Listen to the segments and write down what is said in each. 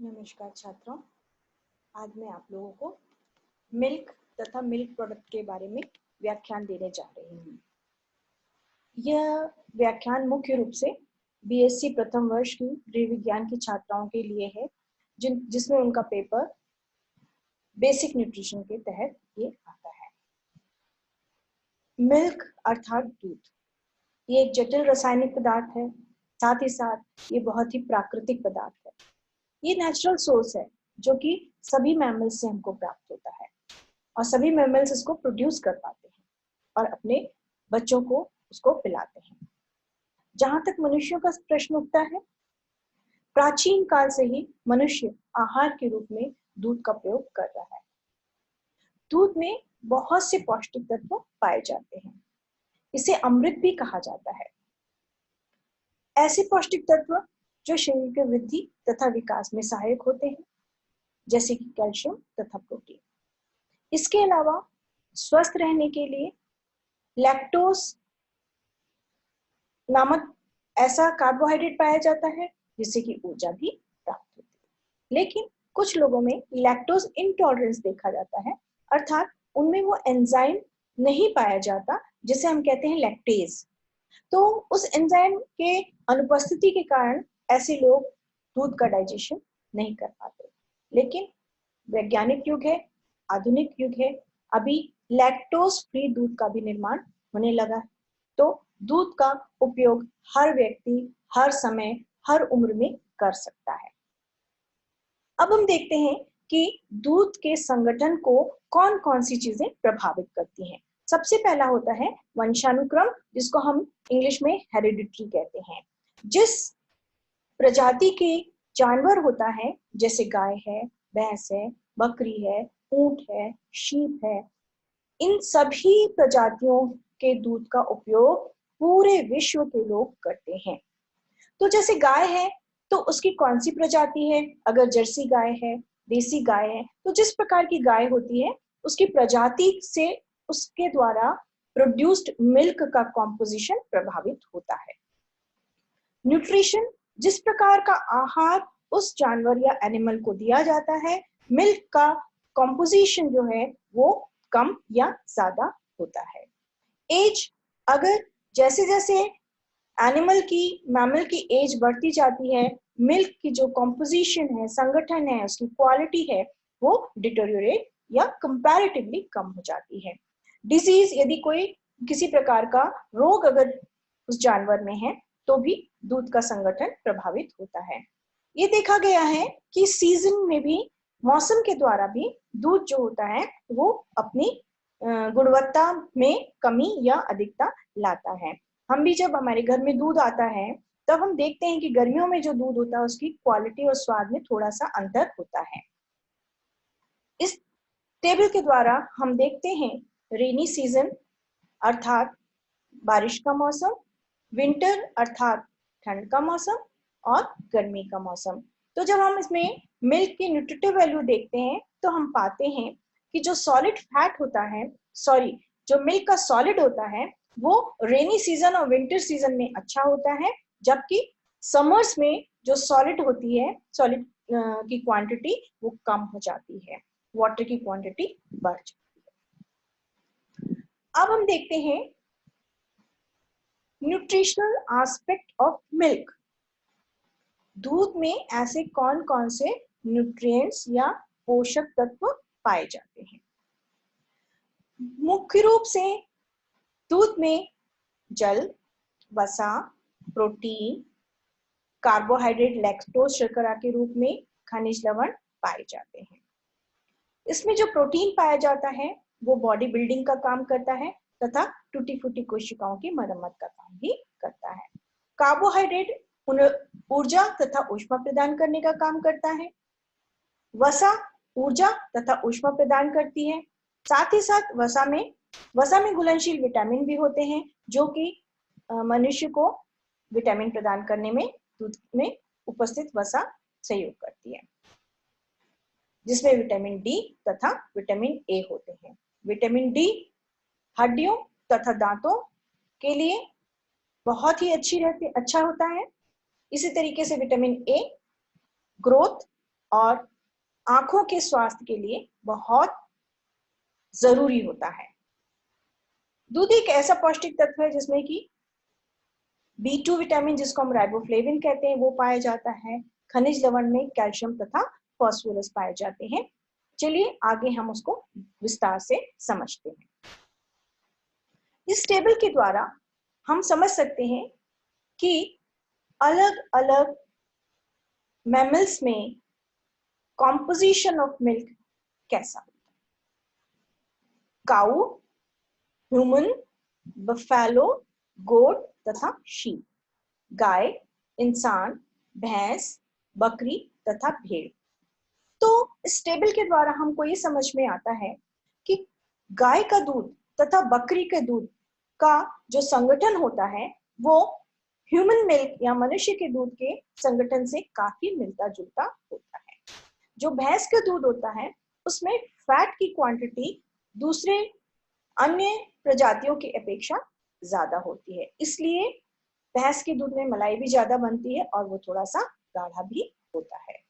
नमस्कार छात्रों, आज मैं आप लोगों को मिल्क तथा मिल्क प्रोडक्ट के बारे में व्याख्यान देने जा रही हूँ। यह व्याख्यान मुख्य रूप से बीएससी प्रथम वर्ष की गृह विज्ञान की छात्राओं के लिए है, जिसमें उनका पेपर बेसिक न्यूट्रिशन के तहत ये आता है। मिल्क अर्थात दूध, ये एक जटिल रासायनिक पदार्थ है, साथ ही साथ ये बहुत ही प्राकृतिक पदार्थ है। ये नेचुरल सोर्स है जो कि सभी मैमल्स से हमको प्राप्त होता है और सभी मैमल्स इसको प्रोड्यूस कर पाते हैं और अपने बच्चों को उसको पिलाते हैं। जहां तक मनुष्यों का प्रश्न उठता है, प्राचीन काल से ही मनुष्य आहार के रूप में दूध का प्रयोग कर रहा है। दूध में बहुत से पौष्टिक तत्व पाए जाते हैं, इसे अमृत भी कहा जाता है। ऐसे पौष्टिक तत्व जो शरीर के वृद्धि तथा विकास में सहायक होते हैं, जैसे कि कैल्शियम तथा प्रोटीन। इसके अलावा स्वस्थ रहने के लिए लैक्टोज नामक ऐसा कार्बोहाइड्रेट पाया जाता है जिससे कि ऊर्जा भी प्राप्त होती है। लेकिन कुछ लोगों में लैक्टोज इंटॉलरेंस देखा जाता है, अर्थात उनमें वो एंजाइम नहीं पाया जाता जिसे हम कहते हैं लैक्टेज। तो उस एंजाइम के अनुपस्थिति के कारण ऐसे लोग दूध का डाइजेशन नहीं कर पाते। लेकिन वैज्ञानिक युग है, आधुनिक युग है, अभी लैक्टोज फ्री दूध का भी निर्माण होने लगा है। तो दूध का उपयोग हर व्यक्ति हर समय हर उम्र में कर सकता है। अब हम देखते हैं कि दूध के संगठन को कौन कौन सी चीजें प्रभावित करती हैं। सबसे पहला होता है वंशानुक्रम, जिसको हम इंग्लिश में हेरिडिटरी कहते हैं। जिस प्रजाति के जानवर होता है, जैसे गाय है, भैंस है, बकरी है, ऊंट है, शीप है, इन सभी प्रजातियों के दूध का उपयोग पूरे विश्व के लोग करते हैं। तो जैसे गाय है तो उसकी कौन सी प्रजाति है? अगर जर्सी गाय है, देसी गाय है, तो जिस प्रकार की गाय होती है उसकी प्रजाति से उसके द्वारा प्रोड्यूस्ड मिल्क का कॉम्पोजिशन प्रभावित होता है। न्यूट्रिशन, जिस प्रकार का आहार उस जानवर या एनिमल को दिया जाता है, मिल्क का कॉम्पोजिशन जो है वो कम या ज्यादा होता है। एज, अगर जैसे जैसे मैमल की एज बढ़ती जाती है, मिल्क की जो कॉम्पोजिशन है, संगठन है, उसकी क्वालिटी है, वो डिटोरियोरेट या कंपैरेटिवली कम हो जाती है। डिजीज, यदि कोई किसी प्रकार का रोग अगर उस जानवर में है तो भी दूध का संगठन प्रभावित होता है। ये देखा गया है कि सीजन में भी, मौसम के द्वारा भी दूध जो होता है वो अपनी गुणवत्ता में कमी या अधिकता लाता है। हम भी जब हमारे घर में दूध आता है तब हम देखते हैं कि गर्मियों में जो दूध होता है उसकी क्वालिटी और स्वाद में थोड़ा सा अंतर होता है। इस टेबल के द्वारा हम देखते हैं रेनी सीजन अर्थात बारिश का मौसम, विंटर अर्थात ठंड का मौसम और गर्मी का मौसम। तो जब हम इसमें मिल्क की न्यूट्रिटिव वैल्यू देखते हैं तो हम पाते हैं कि जो सॉलिड फैट होता है, जो मिल्क का सॉलिड होता है वो रेनी सीजन और विंटर सीजन में अच्छा होता है, जबकि समर्स में जो सॉलिड होती है, सॉलिड की क्वांटिटी वो कम हो जाती है, वाटर की क्वांटिटी बढ़ जाती है। अब हम देखते हैं न्यूट्रिशनल एस्पेक्ट ऑफ मिल्क। दूध में ऐसे कौन कौन से न्यूट्रिएंट्स या पोषक तत्व पाए जाते हैं? मुख्य रूप से दूध में जल, वसा, प्रोटीन, कार्बोहाइड्रेट, लैक्टोज शर्करा के रूप में खनिज लवण पाए जाते हैं। इसमें जो प्रोटीन पाया जाता है वो बॉडी बिल्डिंग का काम करता है तथा टूटी फूटी कोशिकाओं की मरम्मत का काम भी करता है। कार्बोहाइड्रेट ऊर्जा तथा ऊष्मा प्रदान करने का काम करता है। वसा ऊर्जा तथा ऊष्मा प्रदान करती है। साथ ही साथ वसा में घुलनशील विटामिन भी होते हैं जो कि मनुष्य को विटामिन प्रदान करने में दूध में उपस्थित वसा सहयोग करती है, जिसमें विटामिन डी तथा विटामिन ए होते हैं। विटामिन डी हड्डियों तथा दांतों के लिए बहुत ही अच्छा होता है। इसी तरीके से विटामिन ए ग्रोथ और आंखों के स्वास्थ्य के लिए बहुत जरूरी होता है। दूध एक ऐसा पौष्टिक तत्व है जिसमें कि B2 विटामिन, जिसको हम राइबोफ्लेविन कहते हैं, वो पाया जाता है। खनिज लवण में कैल्शियम तथा फास्फोरस पाए जाते हैं। चलिए आगे हम उसको विस्तार से समझते हैं। इस टेबल के द्वारा हम समझ सकते हैं कि अलग अलग मैमल्स में कॉम्पोजिशन ऑफ मिल्क कैसा होता है। काऊ, ह्यूमन, बफेलो, गोट तथा शीप। गाय, इंसान, भैंस, बकरी तथा भेड़। तो इस टेबल के द्वारा हमको ये समझ में आता है कि गाय का दूध तथा बकरी के दूध का जो संगठन होता है वो ह्यूमन मिल्क या मनुष्य के दूध के संगठन से काफी मिलता जुलता होता है। जो भैंस का दूध होता है उसमें फैट की क्वांटिटी दूसरे अन्य प्रजातियों की अपेक्षा ज्यादा होती है, इसलिए भैंस के दूध में मलाई भी ज्यादा बनती है और वो थोड़ा सा गाढ़ा भी होता है।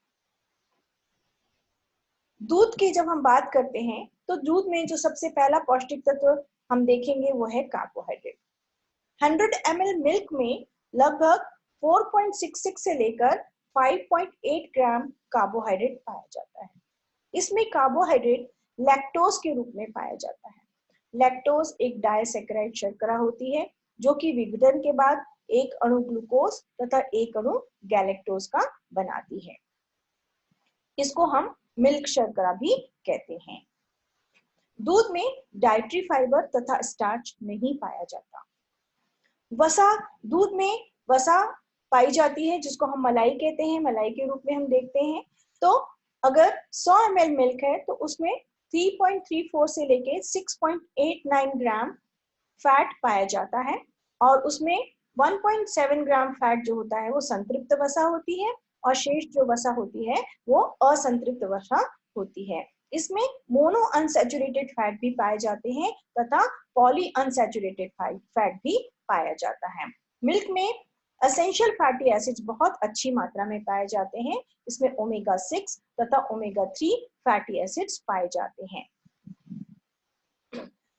दूध की जब हम बात करते हैं तो दूध में जो सबसे पहला पौष्टिक तत्व हम देखेंगे वो है कार्बोहाइड्रेट। 100 ml मिल्क में लगभग 4.66 से लेकर 5.8 ग्राम कार्बोहाइड्रेट पाया जाता है। इसमें कार्बोहाइड्रेट लैक्टोज के रूप में पाया जाता है। लैक्टोज एक डायसैकेराइड शर्करा होती है जो कि विघटन के बाद एक अणु ग्लूकोज तथा एक अणु गैलेक्टोज का बनाती है। इसको हम मिल्क शर्करा भी कहते हैं। दूध में डाइटरी फाइबर तथा स्टार्च नहीं पाया जाता। वसा, दूध में वसा पाई जाती है जिसको हम मलाई कहते हैं, मलाई के रूप में हम देखते हैं। तो अगर 100 ml मिल्क है तो उसमें 3.34 से लेके 6.89 ग्राम फैट पाया जाता है और उसमें 1.7 ग्राम फैट जो होता है वो संतृप्त वसा होती है और शेष जो वसा होती है वो असंतृप्त वसा होती है। इसमें मोनो अनसैचुरेटेड फैट भी पाए जाते हैं तथा पॉली अनसैचुरेटेड फैट भी पाया जाता है। मिल्क में एसेंशियल फैटी एसिड्स बहुत अच्छी मात्रा में पाए जाते हैं। इसमें ओमेगा 6 तथा ओमेगा 3 फैटी एसिड्स पाए जाते हैं।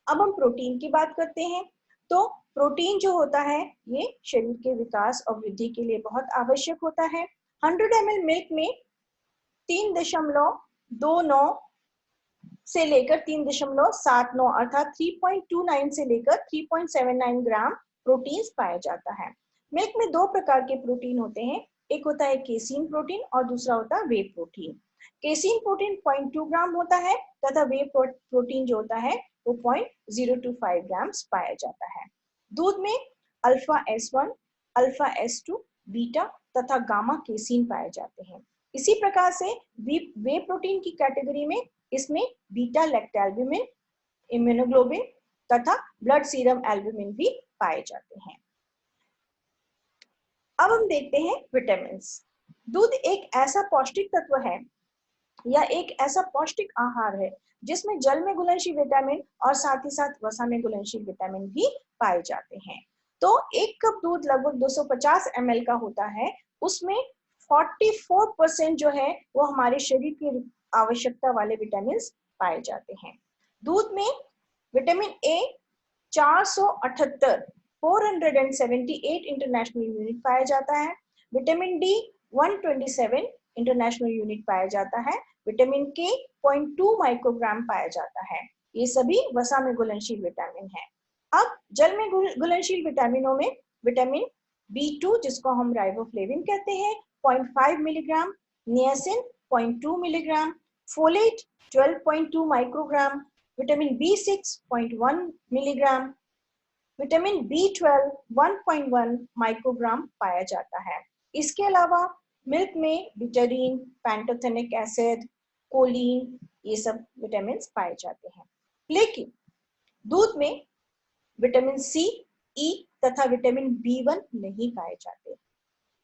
अब हम प्रोटीन की बात करते हैं। तो प्रोटीन जो होता है ये शरीर के विकास और वृद्धि के लिए बहुत आवश्यक होता है। 100 ml मिल्क में 3.29 से लेकर 3.79 अर्थात 3.29 से लेकर 3.79 ग्राम प्रोटीन पाया जाता है। मिल्क में दो प्रकार के प्रोटीन होते हैं, एक होता है केसीन प्रोटीन और दूसरा होता है वे प्रोटीन। केसीन प्रोटीन 0.2 ग्राम होता है तथा वे प्रोटीन जो होता है वो 0.025 ग्राम पाया जाता है। दूध में alpha S1, alpha S2, beta तथा गामा केसीन पाए जाते हैं। इसी प्रकार से वे प्रोटीन की कैटेगरी में इसमें बीटा लैक्टोएल्बुमिन, इम्यूनोग्लोबिन तथा ब्लड सीरम एल्बुमिन भी पाए जाते हैं। अब हम देखते हैं विटामिन। दूध एक ऐसा पौष्टिक तत्व है या एक ऐसा पौष्टिक आहार है जिसमें जल में घुलनशील विटामिन और साथ ही साथ वसा में घुलनशील विटामिन भी पाए जाते हैं। तो एक कप दूध लगभग 250 ml का होता है, उसमें 44% जो है वो हमारे शरीर की आवश्यकता वाले विटामिन पाए जाते हैं। दूध में विटामिन ए 478 इंटरनेशनल यूनिट पाया जाता है। विटामिन डी 127 इंटरनेशनल यूनिट पाया जाता है। विटामिन के 0.2 माइक्रोग्राम पाया जाता है। ये सभी वसा में घुलनशील विटामिन है। अब जल में घुलनशील विटामिनों में विटामिन B2 जिसको हम राइबोफ्लेविन कहते हैं 0.5 milligram, niacin 0.2 milligram, folate 12.2 microgram, vitamin B6 0.1 milligram, vitamin B12 1.1 microgram पाया जाता है। इसके अलावा मिल्क में बिटरीन, पैंटोथेनिक एसिड, कोलिन ये सब विटामिन पाए जाते हैं। लेकिन दूध में विटामिन सी, ई तथा विटामिन B1 नहीं पाए जाते।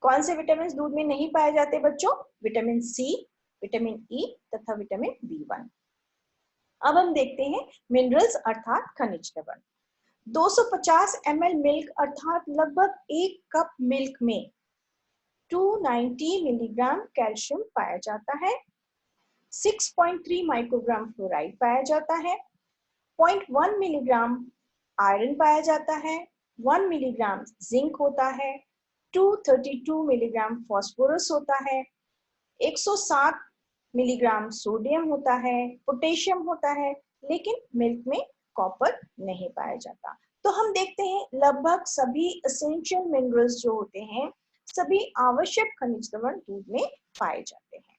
कौन से विटामिन दूध में नहीं पाए जाते बच्चों? विटामिन सी, विटामिन ई तथा विटामिन B1। अब हम देखते हैं मिनरल्स अर्थात खनिज लवण। 250 ml मिल्क अर्थात लगभग एक कप मिल्क में 290 मिलीग्राम कैल्शियम पाया जाता है 6.3 माइक्रोग्राम फ्लोराइड पाया जाता है, 0.1 मिलीग्राम आयरन पाया जाता है, 1 मिलीग्राम जिंक होता है, 232 मिलीग्राम फास्फोरस होता है, 107 मिलीग्राम सोडियम होता है, पोटेशियम होता है, लेकिन मिल्क में कॉपर नहीं पाया जाता। तो हम देखते हैं लगभग सभी एसेंशियल मिनरल्स जो होते हैं, सभी आवश्यक खनिज लवण दूध में पाए जाते हैं।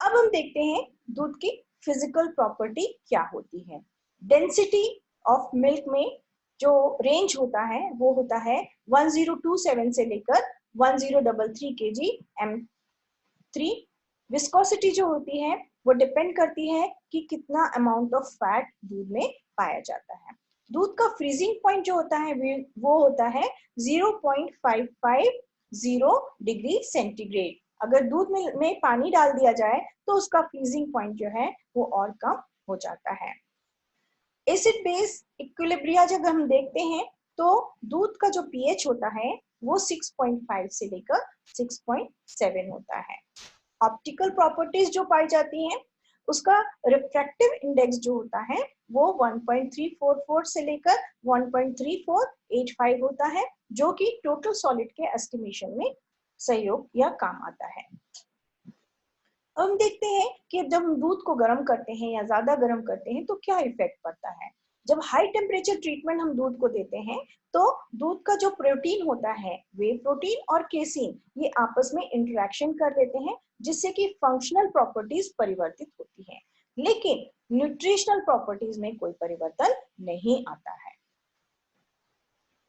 अब हम देखते हैं दूध की फिजिकल प्रॉपर्टी क्या होती है। डेंसिटी ऑफ मिल्क में जो रेंज होता है वो होता है 1027 से लेकर 1033 kg M3। विस्कोसिटी जो होती है वो डिपेंड करती है कि कितना अमाउंट ऑफ फैट दूध में पाया जाता है। दूध का फ्रीजिंग पॉइंट जो होता है वो होता है 0.550 डिग्री सेंटीग्रेड। अगर दूध में पानी डाल दिया जाए तो उसका फ्रीजिंग पॉइंट जो है वो और कम हो जाता है। एसिड बेस इक्विलिब्रिया जब हम देखते हैं तो दूध का जो पीएच होता है वो 6.5 से लेकर 6.7 होता है। ऑप्टिकल प्रॉपर्टीज जो पाई जाती हैं उसका रिफ्रैक्टिव इंडेक्स जो होता है वो 1.344 से लेकर 1.3485 होता है, जो कि टोटल सॉलिड के एस्टिमेशन में सहयोग या काम आता है। अब हम देखते हैं कि जब हम दूध को गर्म करते हैं या ज्यादा गर्म करते हैं तो क्या इफेक्ट पड़ता है। जब हाई टेम्परेचर ट्रीटमेंट हम दूध को देते हैं तो दूध का जो प्रोटीन होता है, वे प्रोटीन और केसीन, ये आपस में इंटरेक्शन कर लेते हैं जिससे कि फंक्शनल प्रॉपर्टीज परिवर्तित होती हैं, लेकिन न्यूट्रिशनल प्रॉपर्टीज में कोई परिवर्तन नहीं आता है।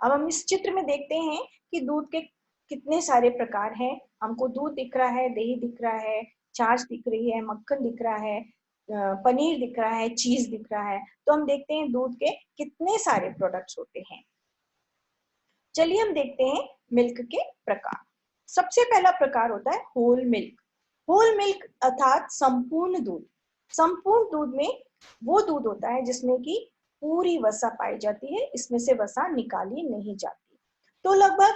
अब हम इस चित्र में देखते हैं कि दूध के कितने सारे प्रकार हैं। हमको दूध दिख रहा है, दही दिख रहा है, छाछ दिख रही है, मक्खन दिख रहा है, पनीर दिख रहा है, चीज दिख रहा है। तो हम देखते हैं दूध के कितने सारे प्रोडक्ट्स होते हैं। चलिए हम देखते हैं मिल्क के प्रकार। सबसे पहला प्रकार होता है होल मिल्क। होल मिल्क अर्थात संपूर्ण दूध। संपूर्ण दूध में वो दूध होता है जिसमें कि पूरी वसा पाई जाती है, इसमें से वसा निकाली नहीं जाती। तो लगभग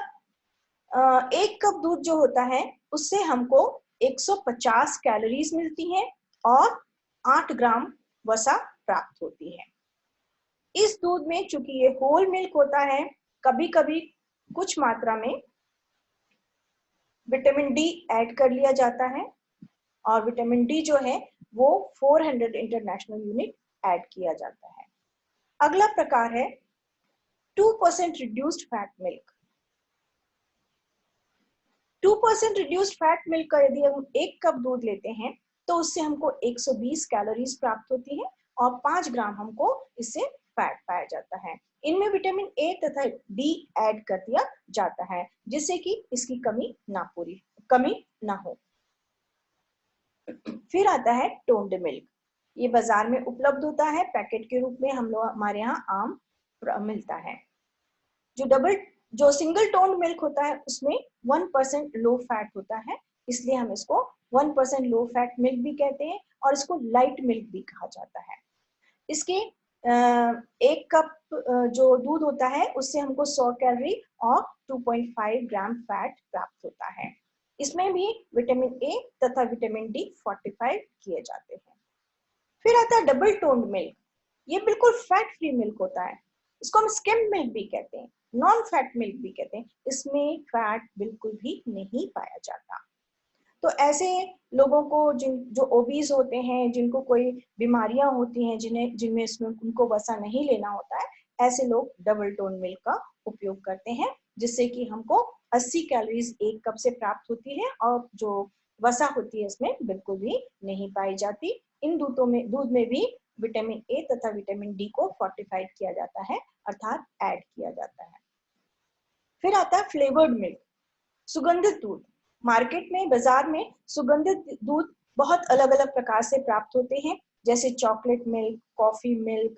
1 कप दूध जो होता है उससे हमको 150 कैलोरीज मिलती हैं और 8 ग्राम वसा प्राप्त होती है। इस दूध में चूंकि ये होल मिल्क होता है, कभी कभी कुछ मात्रा में विटामिन डी ऐड कर लिया जाता है और विटामिन डी जो है वो 400 इंटरनेशनल यूनिट ऐड किया जाता है। अगला प्रकार है 2% reduced fat milk. 2% reduced fat milk का यदि हम 1 कप दूध लेते हैं तो उससे हमको 120 कैलोरीज प्राप्त होती है और 5 ग्राम हमको इससे फैट पाया जाता है। इनमें विटामिन ए तथा डी ऐड कर दिया जाता है जिससे कि इसकी कमी ना हो। फिर आता है टोन्ड मिल्क। ये बाजार में उपलब्ध होता है, पैकेट के रूप में हमारे यहाँ आम मिलता है। जो सिंगल टोन्ड मिल्क होता है उसमें 1% लो फैट होता है, इसलिए हम इसको 1% लो फैट मिल्क भी कहते हैं और इसको लाइट मिल्क भी कहा जाता है। इसके 1 कप जो दूध होता है उससे हमको 100 कैलोरी और 2.5 ग्राम फैट प्राप्त होता है। इसमें भी विटामिन ए तथा विटामिन डी फोर्टिफाई किए जाते हैं। फिर आता है डबल टोन्ड मिल्क। ये बिल्कुल फैट फ्री मिल्क होता है, इसको हम स्किम मिल्क भी कहते हैं, नॉन फैट मिल्क भी कहते हैं। इसमें फैट बिल्कुल भी नहीं पाया जाता। तो ऐसे लोगों को जो ओबीज होते हैं, जिनको कोई बीमारियां होती हैं, जिनमें इसमें उनको वसा नहीं लेना होता है, ऐसे लोग डबल टोन मिल्क का उपयोग करते हैं जिससे कि हमको 80 कैलोरीज 1 कप से प्राप्त होती है और जो वसा होती है इसमें बिल्कुल भी नहीं पाई जाती। इन दूध में भी विटामिन ए तथा विटामिन डी को फोर्टिफाइड किया जाता है अर्थात ऐड किया जाता है। फिर आता है फ्लेवर्ड मिल्क, सुगंधित दूध। मार्केट में, बाजार में सुगंधित दूध बहुत अलग अलग प्रकार से प्राप्त होते हैं, जैसे चॉकलेट मिल्क, कॉफी मिल्क,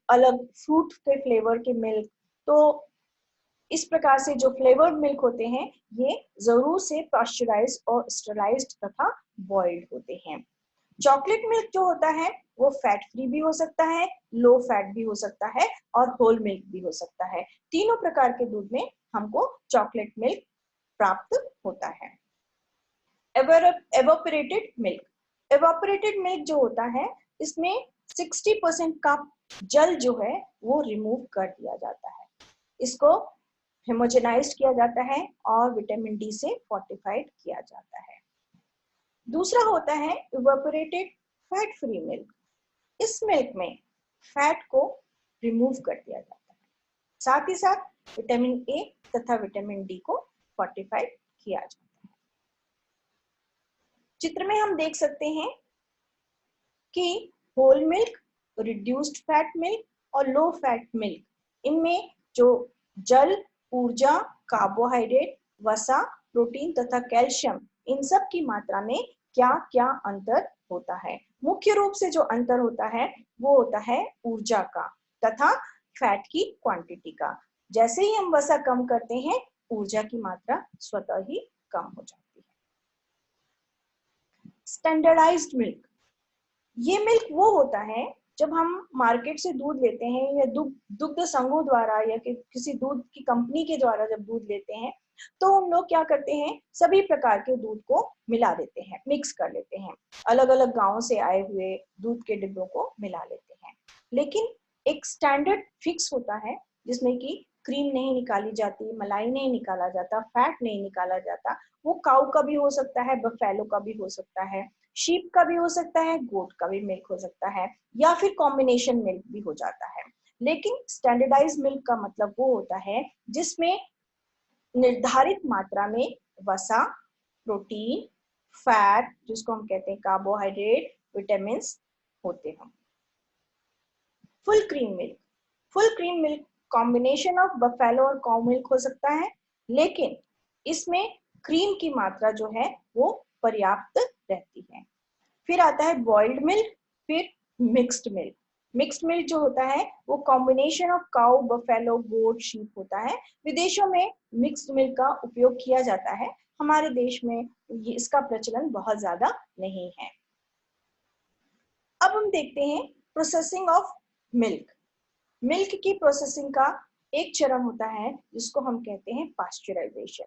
अलग फ्रूट के फ्लेवर के मिल्क। तो इस प्रकार से जो फ्लेवर्ड मिल्क होते हैं ये जरूर से पास्चराइज्ड और स्टरलाइज्ड तथा बॉइल्ड होते हैं। चॉकलेट मिल्क जो होता है वो फैट फ्री भी हो सकता है, लो फैट भी हो सकता है और होल मिल्क भी हो सकता है। तीनों प्रकार के दूध में हमको चॉकलेट मिल्क प्राप्त होता है। एवोपरेटेड मिल्क। एवोपरेटेड मिल्क जो होता है इसमें 60% का जल जो है वो रिमूव कर दिया जाता है। इसको होमोजेनाइज किया जाता है और विटामिन डी से फोर्टिफाइड किया जाता है। दूसरा होता है इवेपोरेटेड फैट फ्री मिल्क। इस मिल्क में फैट को रिमूव कर दिया जाता है, साथ ही साथ विटामिन ए तथा विटामिन डी को फोर्टिफाइड किया जाता है। चित्र में हम देख सकते हैं कि whole milk, reduced fat milk और लो फैट मिल्क, इनमें जो जल, ऊर्जा, कार्बोहाइड्रेट, वसा, प्रोटीन तथा कैल्शियम, इन सब की मात्रा में क्या क्या अंतर होता है। मुख्य रूप से जो अंतर होता है वो होता है ऊर्जा का तथा फैट की क्वांटिटी का। जैसे ही हम वसा कम करते हैं ऊर्जा की मात्रा स्वतः ही कम हो जाती है। स्टैंडर्डाइज्ड मिल्क, ये मिल्क वो होता है जब हम मार्केट से दूध लेते हैं या दुग्ध संघों द्वारा या किसी दूध की कंपनी के द्वारा जब दूध लेते हैं तो हम लोग क्या करते हैं, सभी प्रकार के दूध को मिला देते हैं, मिक्स कर लेते हैं, अलग अलग गांवों से आए हुए दूध के डिब्बों को मिला लेते हैं। लेकिन एक स्टैंडर्ड फिक्स होता है जिसमें कि क्रीम नहीं निकाली जाती, मलाई नहीं निकाला जाता, फैट नहीं निकाला जाता। वो काऊ का भी हो सकता है, बफेलो का भी हो सकता है, शीप का भी हो सकता है, गोट का भी मिल्क हो सकता है, या फिर कॉम्बिनेशन मिल्क भी हो जाता है। लेकिन स्टैंडर्डाइज मिल्क का मतलब वो होता है जिसमें निर्धारित मात्रा में वसा, प्रोटीन, फैट, जिसको हम कहते हैं कार्बोहाइड्रेट, विटामिन होते हैं। Full cream milk, full cream milk combination of buffalo और काउ मिल्क हो सकता है, लेकिन इसमें क्रीम की मात्रा जो है वो पर्याप्त रहती है। फिर आता है बॉइल्ड मिल्क, फिर मिक्स्ड मिल्क। मिक्स्ड मिल्क जो होता है वो combination of cow, buffalo, goat, sheep होता है। विदेशों में मिक्स्ड मिल्क का उपयोग किया जाता है, हमारे देश में इसका प्रचलन बहुत ज्यादा नहीं है। अब हम देखते हैं प्रोसेसिंग ऑफ मिल्क। मिल्क की प्रोसेसिंग का एक चरण होता है जिसको हम कहते हैं पास्चराइजेशन।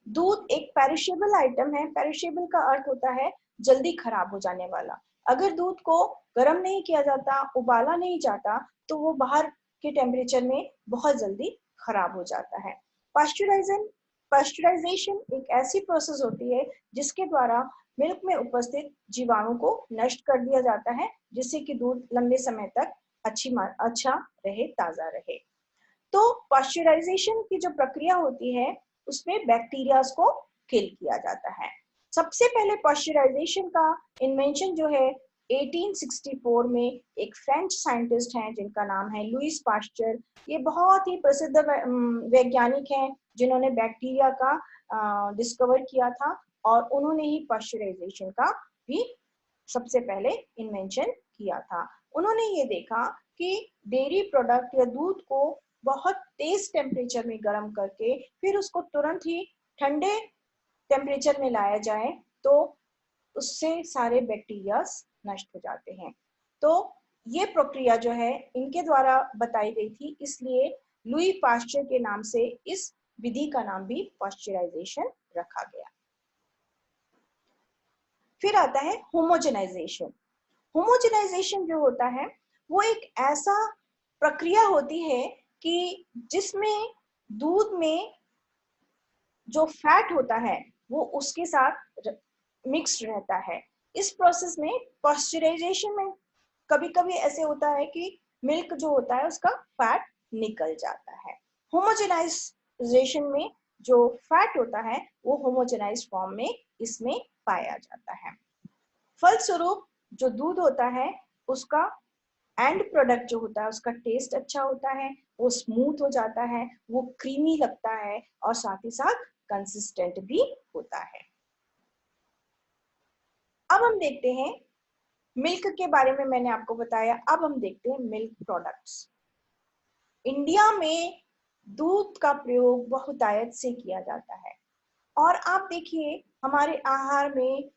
दूध एक पेरिशेबल आइटम है। पेरिशेबल का अर्थ होता है जल्दी खराब हो जाने वाला। अगर दूध को गर्म नहीं किया जाता, उबाला नहीं जाता, तो वो बाहर के टेम्परेचर में बहुत जल्दी खराब हो जाता है। पास्चराइजेशन एक ऐसी प्रोसेस होती है जिसके द्वारा मिल्क में उपस्थित जीवाणु को नष्ट कर दिया जाता है, जिससे कि दूध लंबे समय तक अच्छा रहे, ताजा रहे। तो पास्चराइजेशन की जो प्रक्रिया होती है उसमें बैक्टीरियाज को किल किया जाता है। सबसे पहले पास्चराइजेशन का इन्वेंशन जो है 1864 में एक फ्रेंच साइंटिस्ट हैं जिनका नाम है लुईस पास्चर। ये बहुत ही प्रसिद्ध वैज्ञानिक हैं जिन्होंने बैक्टीरिया का डिस्कवर किया था, और उन्होंने ही पास्चराइजेशन का भी सबसे पहले इन्वेंशन किया था। उन्होंने ये देखा कि डेयरी प्रोडक्ट या दूध को बहुत तेज टेम्परेचर में गर्म करके फिर उसको तुरंत ही ठंडे टेम्परेचर में लाया जाए तो उससे सारे बैक्टीरिया नष्ट हो जाते हैं। तो ये प्रक्रिया जो है इनके द्वारा बताई गई थी, इसलिए लुई पास्चर के नाम से इस विधि का नाम भी पास्चराइजेशन रखा गया। फिर आता है होमोजेनाइजेशन। होमोजेनाइजेशन जो होता है वो एक ऐसा प्रक्रिया होती है कि जिसमें दूध में जो फैट होता है वो उसके साथ मिक्स्ड रहता है। इस प्रोसेस में पास्चराइजेशन में कभी कभी ऐसे होता है कि मिल्क जो होता है उसका फैट निकल जाता है। होमोजेनाइजेशन में जो फैट होता है वो होमोजेनाइज फॉर्म में इसमें पाया जाता है। फलस्वरूप जो दूध होता है उसका एंड प्रोडक्ट जो होता है उसका टेस्ट अच्छा होता है, वो स्मूथ हो जाता है, वो क्रीमी लगता है और साथ ही साथ कंसिस्टेंट भी होता है। अब हम देखते हैं मिल्क के बारे में मैंने आपको बताया। अब हम देखते हैं मिल्क प्रोडक्ट्स। इंडिया में दूध का प्रयोग बहुतायत से किया जाता है, और आप देखिए हमारे आहार में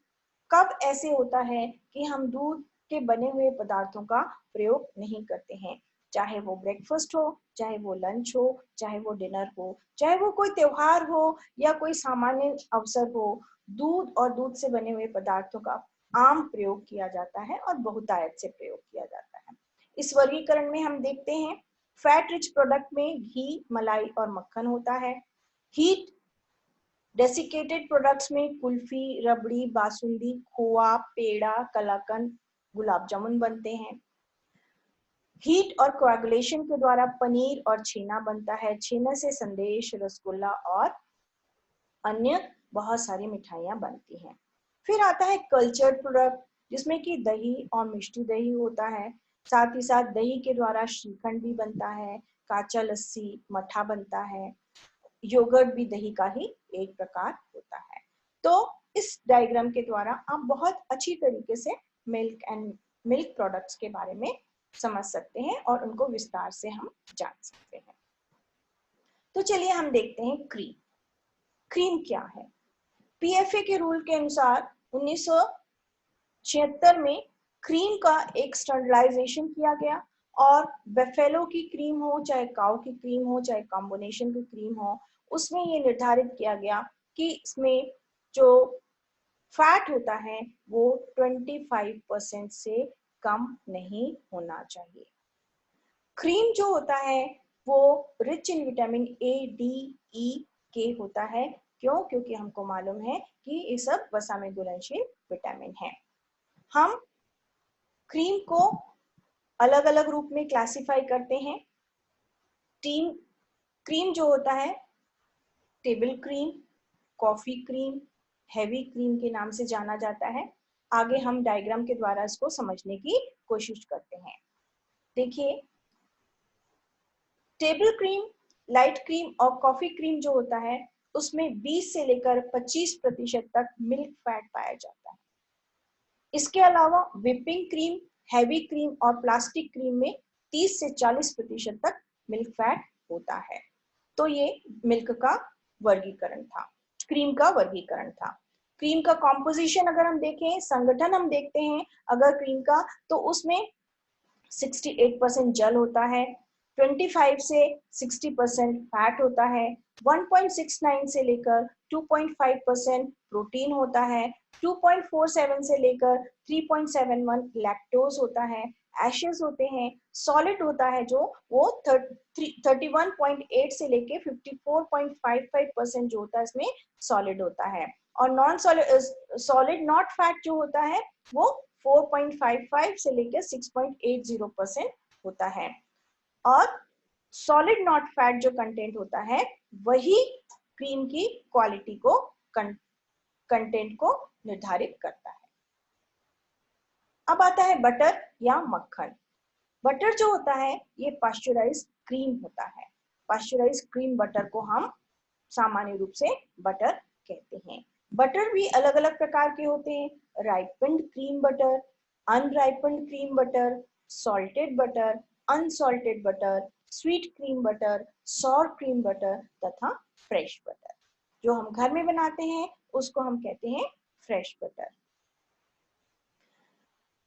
कब ऐसे होता है कि हम दूध के बने हुए पदार्थों का प्रयोग नहीं करते हैं। चाहे वो ब्रेकफास्ट हो, चाहे वो लंच हो, चाहे वो डिनर हो, चाहे वो कोई त्योहार हो या कोई सामान्य अवसर हो, दूध और दूध से बने हुए पदार्थों का आम प्रयोग किया जाता है और बहुतायत से प्रयोग किया जाता है। इस वर्गीकरण में हम देखते हैं फैट रिच प्रोडक्ट में घी, मलाई और मक्खन होता है। हीट डेसिकेटेड प्रोडक्ट्स में कुल्फी, रबड़ी, बासुंदी, खोआ, पेड़ा, कलाकंद, गुलाब जामुन बनते हैं। हीट और कोएगुलेशन के द्वारा पनीर और छेना बनता है। छेना से संदेश, रसगुल्ला और अन्य बहुत सारी मिठाइयां बनती हैं। फिर आता है कल्चर्ड प्रोडक्ट, जिसमें कि दही और मिष्टी दही होता है। साथ ही साथ दही के द्वारा श्रीखंड भी बनता है, काचा लस्सी, मठा बनता है। योगर्ट भी दही का ही एक प्रकार होता है। तो इस डायग्राम के द्वारा आप बहुत अच्छी तरीके से मिल्क प्रोडक्ट्स के बारे में समझ सकते हैं और उनको विस्तार से हम जान सकते हैं। तो चलिए हम देखते हैं क्रीम। क्रीम क्या है? पीएफए के रूल के अनुसार 1976 में क्रीम का एक स्टैंडर्डाइजेशन किया गया और बेफेलो की क्रीम हो, चाहे काऊ की क्रीम हो, चाहे कॉम्बिनेशन की क्रीम हो, उसमें ये निर्धारित किया गया कि इसमें जो फैट होता है वो 25% से कम नहीं होना चाहिए। क्रीम जो होता है वो rich in vitamin A, D, E, K होता है। क्यों? क्योंकि हमको मालूम है कि ये सब वसा में घुलनशील विटामिन है। हम क्रीम को अलग अलग रूप में क्लासिफाई करते हैं। क्रीम जो होता है table cream, coffee cream, heavy cream के नाम से जाना जाता है। आगे हम डायग्राम के द्वारा इसको समझने की कोशिश करते हैं। देखिए, टेबल क्रीम, लाइट क्रीम और कॉफी क्रीम जो होता है उसमें 20 से लेकर 25% तक मिल्क फैट पाया जाता है। इसके अलावा व्हिपिंग क्रीम, हैवी क्रीम और प्लास्टिक क्रीम में 30 से 40% तक मिल्क फैट होता है। तो ये मिल्क का वर्गीकरण था, क्रीम का वर्गीकरण था। क्रीम का कॉम्पोजिशन अगर हम देखें, संगठन हम देखते हैं अगर क्रीम का, तो उसमें 68% जल होता है, 25 से 60% फैट होता है, 1.69 से लेकर 2.5% प्रोटीन होता है, 2.47 से लेकर 3.71 लैक्टोज होता है, एशेस होते हैं, सॉलिड होता है जो वो 31.8 से लेके 54.55% जो होता है इसमें सॉलिड होता है, और नॉन सॉलिड नॉट फैट जो होता है वो 4.55 से लेकर 6.80% होता है। और सॉलिड नॉट फैट जो कंटेंट होता है वही क्रीम की क्वालिटी को कंटेंट को निर्धारित करता है। अब आता है बटर या मक्खन। बटर जो होता है ये पाश्चराइज्ड क्रीम होता है। पाश्चराइज्ड क्रीम बटर को हम सामान्य रूप से बटर कहते हैं। बटर भी अलग अलग प्रकार के होते हैं, ripened cream butter, unripened cream butter, salted butter, unsalted butter, sweet cream butter, sour cream butter तथा फ्रेश बटर। जो हम घर में बनाते हैं उसको हम कहते हैं फ्रेश बटर।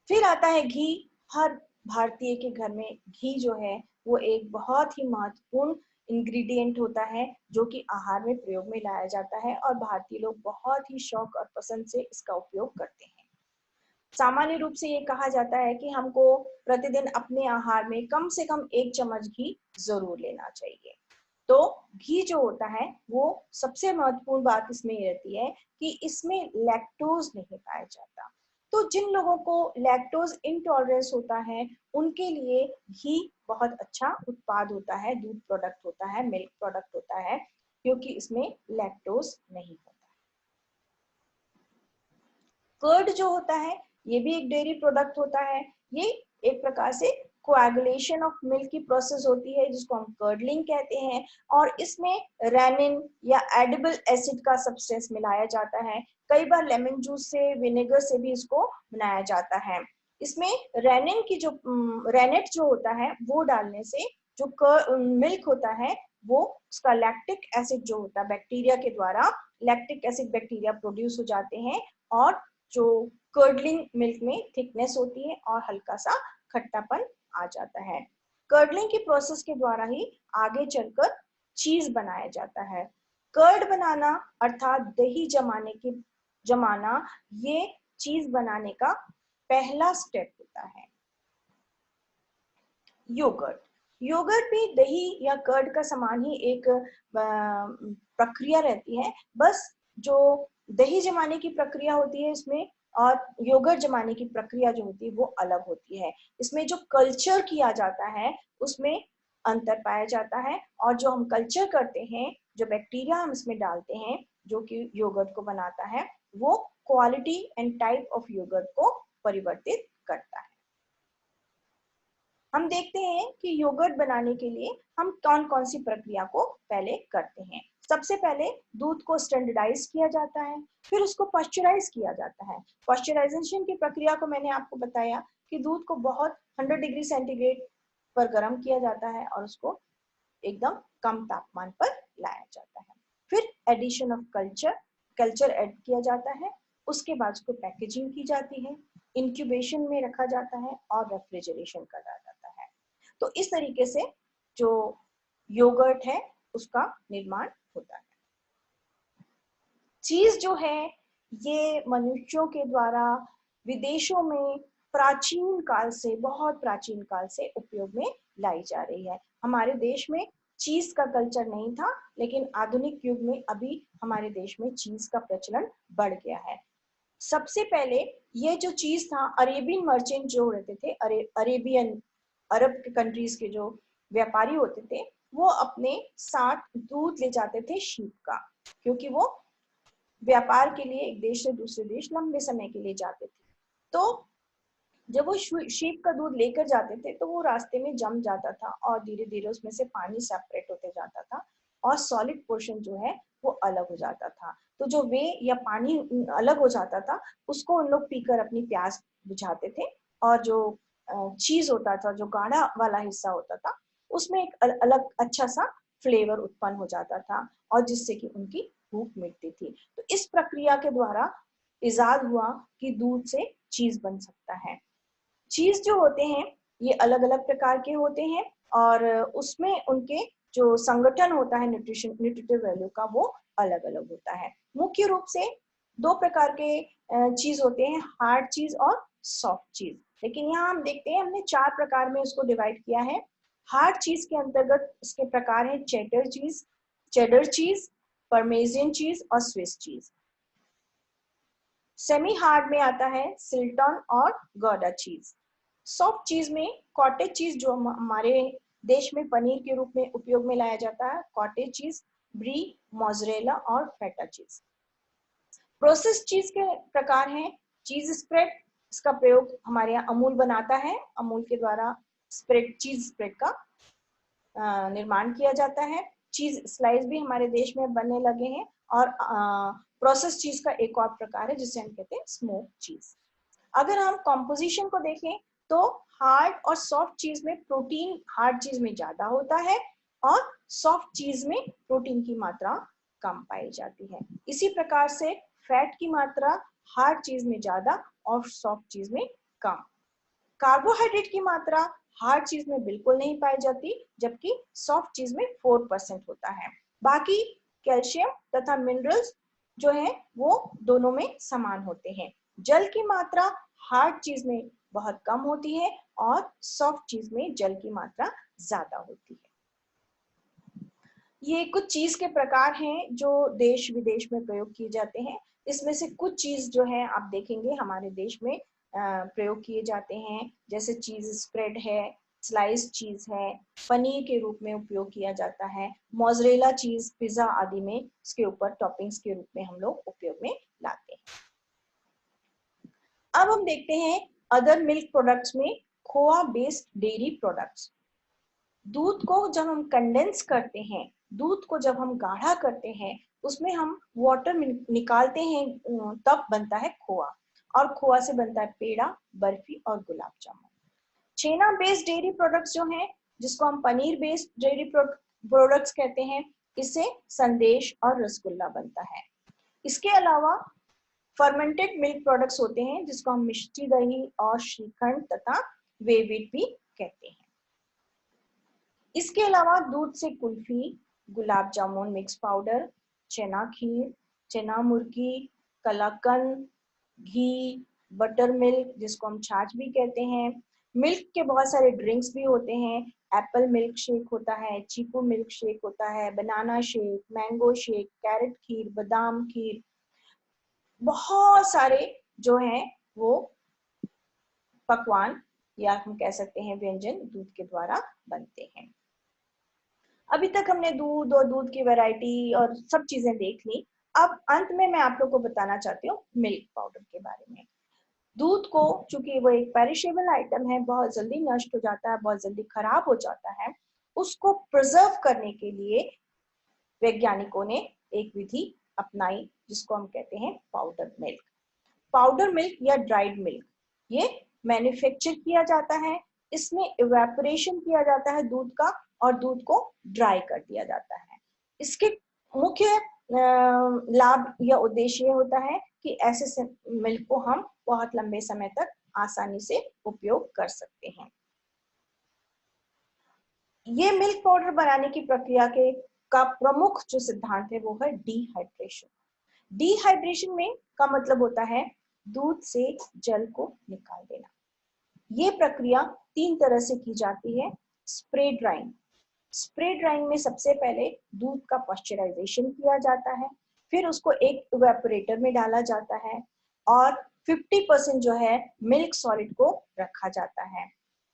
फिर आता है घी। हर भारतीय के घर में घी जो है वो एक बहुत ही महत्वपूर्ण इंग्रेडिएंट होता है जो कि आहार में प्रयोग में लाया जाता है और भारतीय लोग बहुत ही शौक और पसंद से इसका उपयोग करते हैं। सामान्य रूप से ये कहा जाता है कि हमको प्रतिदिन अपने आहार में कम से कम 1 चम्मच घी जरूर लेना चाहिए। तो घी जो होता है वो सबसे महत्वपूर्ण बात इसमें ये रहती है कि इसमें लैक्टोज नहीं पाया जाता। तो जिन लोगों को लैक्टोज इंटॉलरेंस होता है उनके लिए घी बहुत अच्छा उत्पाद होता है, दूध प्रोडक्ट होता है, मिल्क प्रोडक्ट होता है, क्योंकि इसमें लैक्टोज नहीं होता। कर्ड जो होता है ये भी एक डेयरी प्रोडक्ट होता है। ये एक प्रकार से कोएगुलेशन ऑफ मिल्क की प्रोसेस होती है जिसको हम कर्डलिंग कहते हैं, और इसमें रेनिन या एडिबल एसिड का सब्सटेंस मिलाया जाता है। कई बार लेमन जूस से, विनेगर से भी इसको बनाया जाता है। इसमें रेनिन की जो रेनेट जो होता है वो डालने से जो मिल्क होता है वो उसका लैक्टिक एसिड जो होता है बैक्टीरिया के द्वारा लैक्टिक एसिड बैक्टीरिया प्रोड्यूस हो जाते हैं और जो कर्डलिंग मिल्क में थिकनेस होती है और हल्का सा खट्टापन आ जाता है। कर्डलिंग की प्रोसेस के द्वारा ही आगे चलकर चीज बनाया जाता है। कर्ड बनाना अर्थात दही जमाने की जमाना ये चीज बनाने का पहला स्टेप होता है। योगर्ट, योगर्ट भी दही या कर्ड का समान ही एक प्रक्रिया रहती है, बस जो दही जमाने की प्रक्रिया होती है इसमें और योगर्ट जमाने की प्रक्रिया जो होती है वो अलग होती है। इसमें जो कल्चर किया जाता है उसमें अंतर पाया जाता है, और जो हम कल्चर करते हैं, जो बैक्टीरिया हम इसमें डालते हैं जो कि योगर्ट को बनाता है, वो quality and type of yogurt को परिवर्तित करता है। हम देखते हैं कि योगर्ट बनाने के लिए हम कौन कौन सी प्रक्रिया को पहले करते हैं। सबसे पहले दूध को स्टैंडर्डाइज किया जाता है, फिर उसको पॉस्चराइज किया जाता है। पॉस्चराइजेशन की प्रक्रिया को मैंने आपको बताया कि दूध को बहुत 100 डिग्री सेंटीग्रेड पर गर्म किया जाता है और उसको एकदम कम तापमान पर लाया जाता है। फिर addition of culture, culture add किया जाता है, उसके बाद उसको पैकेजिंग की जाती है, इंक्यूबेशन में रखा जाता है और रेफ्रिजरेशन करा जाता है। तो इस तरीके से जो योगर्ट है उसका निर्माण होता है। चीज जो है ये मनुष्यों के द्वारा विदेशों में प्राचीन काल से, बहुत प्राचीन काल से उपयोग में लाई जा रही है। हमारे देश में चीज का कल्चर नहीं था, लेकिन आधुनिक युग में अभी हमारे देश में चीज का प्रचलन बढ़ गया है। सबसे पहले ये जो चीज था, अरेबियन मर्चेंट जो रहते थे, अरेबियन अरब के कंट्रीज के जो व्यापारी होते थे, वो अपने साथ दूध ले जाते थे शीप का, क्योंकि वो व्यापार के लिए एक देश से दूसरे देश लंबे समय के लिए जाते थे। तो जब वो शीप का दूध लेकर जाते थे तो वो रास्ते में जम जाता था और धीरे धीरे उसमें से पानी सेपरेट होते जाता था और सॉलिड पोर्शन जो है वो अलग हो जाता था। तो जो वे या पानी अलग हो जाता था उसको उन लोग पीकर अपनी प्यास बुझाते थे, और जो चीज होता था, जो गाढ़ा वाला हिस्सा होता था, उसमें एक अलग अच्छा सा फ्लेवर उत्पन्न हो जाता था और जिससे कि उनकी भूख मिटती थी। तो इस प्रक्रिया के द्वारा इजाद हुआ कि दूध से चीज बन सकता है। चीज जो होते हैं ये अलग अलग प्रकार के होते हैं और उसमें उनके जो संगठन होता है न्यूट्रिटिव वैल्यू का वो अलग अलग होता है। मुख्य रूप से दो प्रकार के चीज होते हैं, हार्ड चीज और सॉफ्ट चीज। लेकिन यहाँ हम देखते हैं हमने 4 प्रकार में उसको डिवाइड किया है। हार्ड चीज के अंतर्गत इसके प्रकार है चेडर चीज, परमेजियन चीज और स्विस चीज। सेमी हार्ड में आता है सिल्टन और गौडा चीज। सॉफ्ट चीज में कॉटेज चीज जो हमारे देश में पनीर के रूप में उपयोग में लाया जाता है, कॉटेज चीज, ब्री, मोज़रेला और फेटा चीज। प्रोसेस चीज के प्रकार हैं चीज स्प्रेड, इसका प्रयोग हमारे यहाँ अमूल बनाता है, अमूल के द्वारा चीज स्प्रेड का निर्माण किया जाता है। चीज स्लाइस भी हमारे देश में बनने लगे हैं। और प्रोसेस चीज का एक और प्रकार है जिसे हम कहते हैं स्मोक चीज। अगर हम कॉम्पोजिशन को देखें तो हार्ड और सॉफ्ट चीज में प्रोटीन हार्ड चीज में ज्यादा होता है और सॉफ्ट चीज में प्रोटीन की मात्रा कम पाई जाती है। इसी प्रकार से फैट की मात्रा हार्ड चीज में ज्यादा और सॉफ्ट चीज में कम। कार्बोहाइड्रेट की मात्रा हार्ड चीज में बिल्कुल नहीं पाई जाती, जबकि सॉफ्ट चीज में 4% होता है। बाकी कैल्शियम तथा मिनरल्स जो है वो दोनों में समान होते हैं। जल की मात्रा हार्ड चीज में बहुत कम होती है और सॉफ्ट चीज में जल की मात्रा ज्यादा होती है। ये कुछ चीज के प्रकार हैं जो देश विदेश में प्रयोग किए जाते हैं। इसमें से कुछ चीज जो है आप देखेंगे हमारे देश में प्रयोग किए जाते हैं, जैसे चीज स्प्रेड है, स्लाइस चीज है, पनीर के रूप में उपयोग किया जाता है, मोज़रेला चीज पिज्जा आदि में इसके ऊपर टॉपिंग्स के रूप में हम लोग उपयोग में लाते हैं। अब हम देखते हैं अदर मिल्क प्रोडक्ट्स में खोआ बेस्ड डेयरी प्रोडक्ट्स। दूध को जब हम कंडेंस करते हैं, दूध को जब हम गाढ़ा करते हैं, उसमें हम वाटर निकालते हैं, तब बनता है खोआ, और खोआ से बनता है पेड़ा, बर्फी और गुलाब जामुन। छेना बेस्ड डेयरी प्रोडक्ट्स जो हैं, जिसको हम पनीर बेस्ड डेयरी प्रोडक्ट्स कहते हैं, इससे संदेश और रसगुल्ला बनता है। इसके अलावा फर्मेंटेड मिल्क प्रोडक्ट्स होते हैं जिसको हम मिष्टी दही और श्रीखंड तथा वेविट भी कहते हैं। इसके अलावा दूध से कुल्फी, गुलाब जामुन मिक्स पाउडर, चना खीर, चना मुर्गी, कलाकंद, घी, बटर मिल्क जिसको हम छाछ भी कहते हैं। मिल्क के बहुत सारे ड्रिंक्स भी होते हैं। एप्पल मिल्क शेक होता है, चीकू मिल्क शेक होता है, banana shake, mango shake, carrot खीर, बादाम खीर, बहुत सारे जो हैं वो पकवान या हम कह सकते हैं व्यंजन दूध के द्वारा बनते हैं। अभी तक हमने दूध और दूध की वैरायटी और सब चीजें देख ली। अब अंत में मैं आप लोग को बताना चाहती हूँ मिल्क पाउडर के बारे में। दूध को, चूंकि वो एक पेरिशेबल आइटम है, बहुत जल्दी नष्ट हो जाता है, बहुत जल्दी खराब हो जाता है, उसको प्रिजर्व करने के लिए वैज्ञानिकों ने एक विधि अपनाई जिसको हम कहते हैं पाउडर मिल्क। पाउडर मिल्क या ड्राइड मिल्क, ये मैन्युफैक्चर किया जाता है। इसमें इवेपोरेशन किया जाता है दूध का और दूध को ड्राई कर दिया जाता है। इसके मुख्य लाभ या उद्देश्य ये होता है कि ऐसे मिल्क को हम बहुत लंबे समय तक आसानी से उपयोग कर सकते हैं। ये मिल्क पाउडर बनाने की प्रक्रिया के का प्रमुख जो सिद्धांत है वो है डिहाइड्रेशन। डिहाइड्रेशन में का मतलब होता है दूध से जल को निकाल देना। ये प्रक्रिया 3 तरह से की जाती है। स्प्रे ड्राइंग, स्प्रे ड्राइंग में सबसे पहले दूध का पॉस्चराइजेशन किया जाता है, फिर उसको एक इवेपोरेटर में डाला जाता है और 50% जो है मिल्क सॉलिड को रखा जाता है।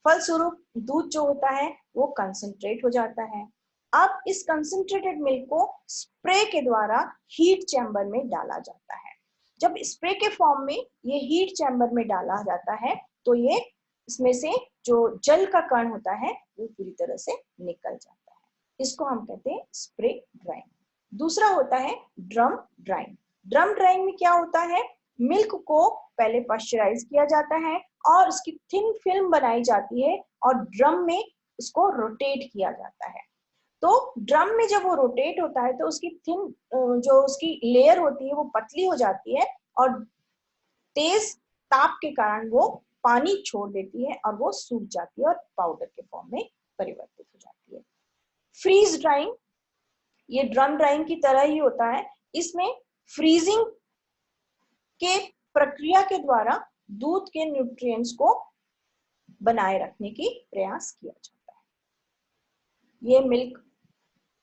फलस्वरूप दूध जो होता है वो कंसंट्रेट हो जाता है। अब इस कंसंट्रेटेड मिल्क को स्प्रे के द्वारा हीट चैम्बर में डाला जाता है। जब स्प्रे के फॉर्म में ये हीट चैम्बर में डाला जाता है तो ये इसमें से जो जल का कण होता है वो पूरी तरह से निकल जाता है। इसको हम कहते हैं स्प्रे ड्राइंग। दूसरा होता है ड्रम ड्राइंग। ड्रम ड्राइंग में क्या होता है, मिल्क को पहले पॉस्चराइज किया जाता है और उसकी थिन फिल्म बनाई जाती है और ड्रम में उसको रोटेट किया जाता है। तो ड्रम में जब वो रोटेट होता है तो उसकी थिन जो उसकी लेयर होती है वो पतली हो जाती है और तेज ताप के कारण वो पानी छोड़ देती है और वो सूख जाती है और पाउडर के फॉर्म में परिवर्तित हो जाती है। फ्रीज ड्राइंग, ये ड्रम ड्राइंग की तरह ही होता है। इसमें फ्रीजिंग के प्रक्रिया के द्वारा दूध के न्यूट्रिएंट्स को बनाए रखने की प्रयास किया जाता है। ये मिल्क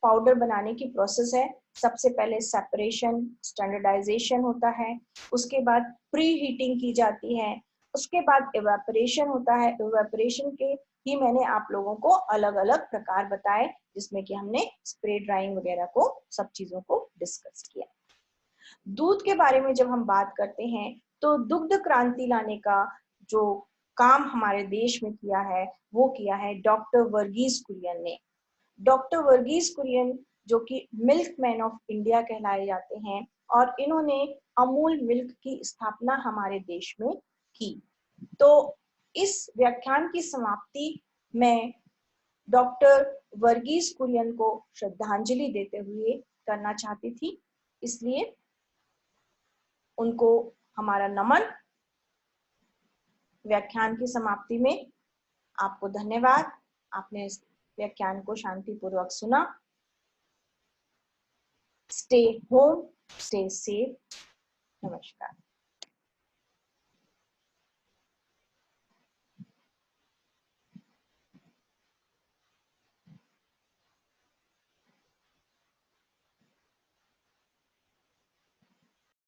पाउडर बनाने की प्रोसेस है। सबसे पहले सेपरेशन, स्टैंडर्डाइजेशन होता है, उसके बाद प्री हीटिंग की जाती है, उसके बाद इवेपोरेशन होता है। इवेपोरेशन के ही मैंने आप लोगों को अलग अलग प्रकार बताए जिसमें कि हमने स्प्रे ड्राइंग वगैरह को सब चीजों को डिस्कस किया। दूध के बारे में जब हम बात करते हैं तो दुग्ध क्रांति लाने का जो काम हमारे देश में किया है वो किया है डॉक्टर वर्गीस कुरियन ने। डॉक्टर वर्गीस कुरियन जो कि मिल्क मैन ऑफ इंडिया कहलाए जाते हैं और इन्होंने अमूल मिल्क की स्थापना हमारे देश में की। तो इस व्याख्यान की समाप्ति में डॉक्टर वर्गीस कुरियन को श्रद्धांजलि देते हुए करना चाहती थी, इसलिए उनको हमारा नमन। व्याख्यान की समाप्ति में आपको धन्यवाद, आपने इस व्याख्यान को शांतिपूर्वक सुना। Stay home, stay safe. नमस्कार।